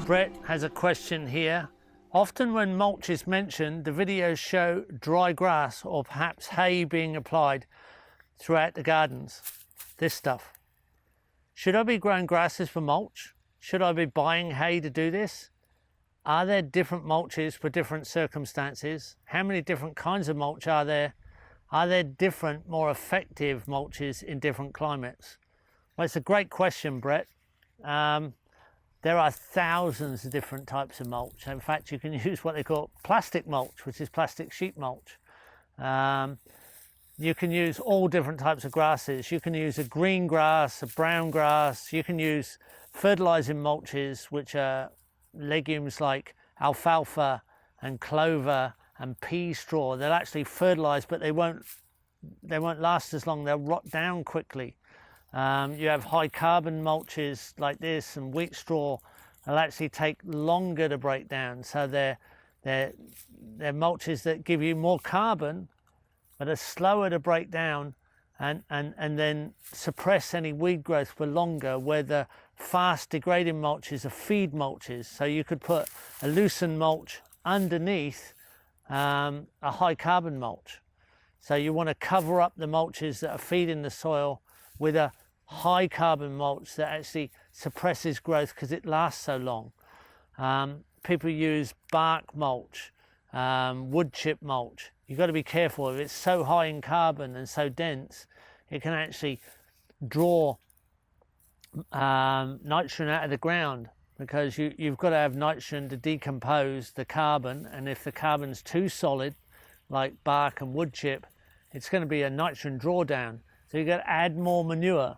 Brett has a question here. Often when mulch is mentioned, the videos show dry grass or perhaps hay being applied throughout the gardens. This stuff. Should I be growing grasses for mulch? Should I be buying hay to do this? Are there different mulches for different circumstances? How many different kinds of mulch are there? Are there different, more effective mulches in different climates? Well, it's a great question, Brett. There are thousands of different types of mulch. In fact, you can use what they call plastic mulch, which is plastic sheet mulch. You can use all different types of grasses. You can use a green grass, a brown grass. You can use fertilizing mulches, which are legumes like alfalfa and clover and pea straw. They'll actually fertilize, but they won't last as long. They'll rot down quickly. You have high carbon mulches like this, and wheat straw will actually take longer to break down. So they're mulches that give you more carbon, but are slower to break down and then suppress any weed growth for longer, where the fast degrading mulches are feed mulches. So you could put a loosened mulch underneath a high carbon mulch. So you want to cover up the mulches that are feeding the soil with a high carbon mulch that actually suppresses growth because it lasts so long. People use bark mulch, wood chip mulch. You've got to be careful. If it's so high in carbon and so dense, it can actually draw nitrogen out of the ground, because you've got to have nitrogen to decompose the carbon, and if the carbon's too solid, like bark and wood chip, it's going to be a nitrogen drawdown. So you've got to add more manure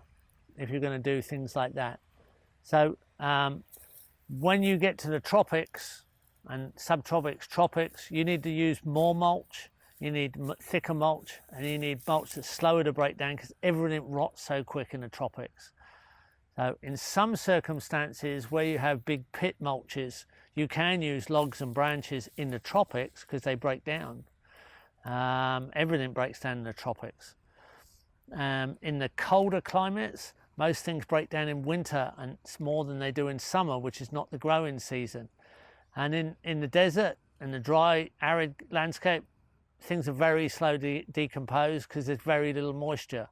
if you're going to do things like that. So when you get to the tropics and subtropics, tropics, you need to use more mulch. You need thicker mulch, and you need mulch that's slower to break down because everything rots so quick in the tropics. So in some circumstances where you have big pit mulches, you can use logs and branches in the tropics because they break down. Everything breaks down in the tropics. In the colder climates, most things break down in winter, and it's more than they do in summer, which is not the growing season. And in the desert and the dry, arid landscape, things are very slow to decompose because there's very little moisture.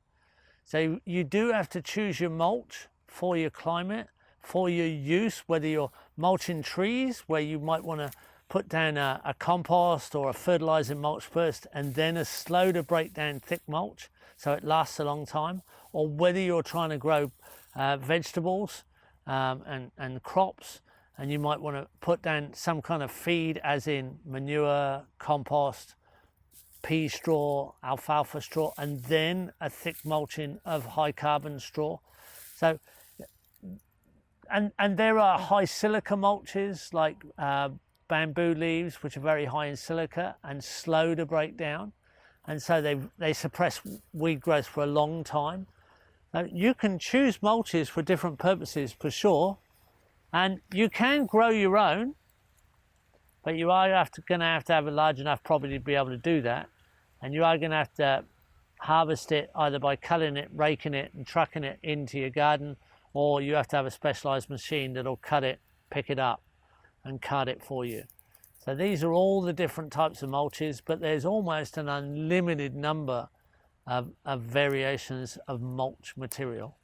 So you do have to choose your mulch for your climate, for your use, whether you're mulching trees, where you might want to put down a compost or a fertilizing mulch first, and then a slow to break down thick mulch so it lasts a long time, or whether you're trying to grow vegetables and crops, and you might want to put down some kind of feed, as in manure, compost, pea straw, alfalfa straw, and then a thick mulching of high carbon straw. So, and there are high silica mulches like bamboo leaves, which are very high in silica and slow to break down, and so they suppress weed growth for a long time. Now, you can choose mulches for different purposes for sure, and you can grow your own, but you are going to have a large enough property to be able to do that, and you are going to have to harvest it either by culling it, raking it and trucking it into your garden, or you have to have a specialized machine that'll cut it, pick it up and cut it for you. So these are all the different types of mulches, but there's almost an unlimited number of variations of mulch material.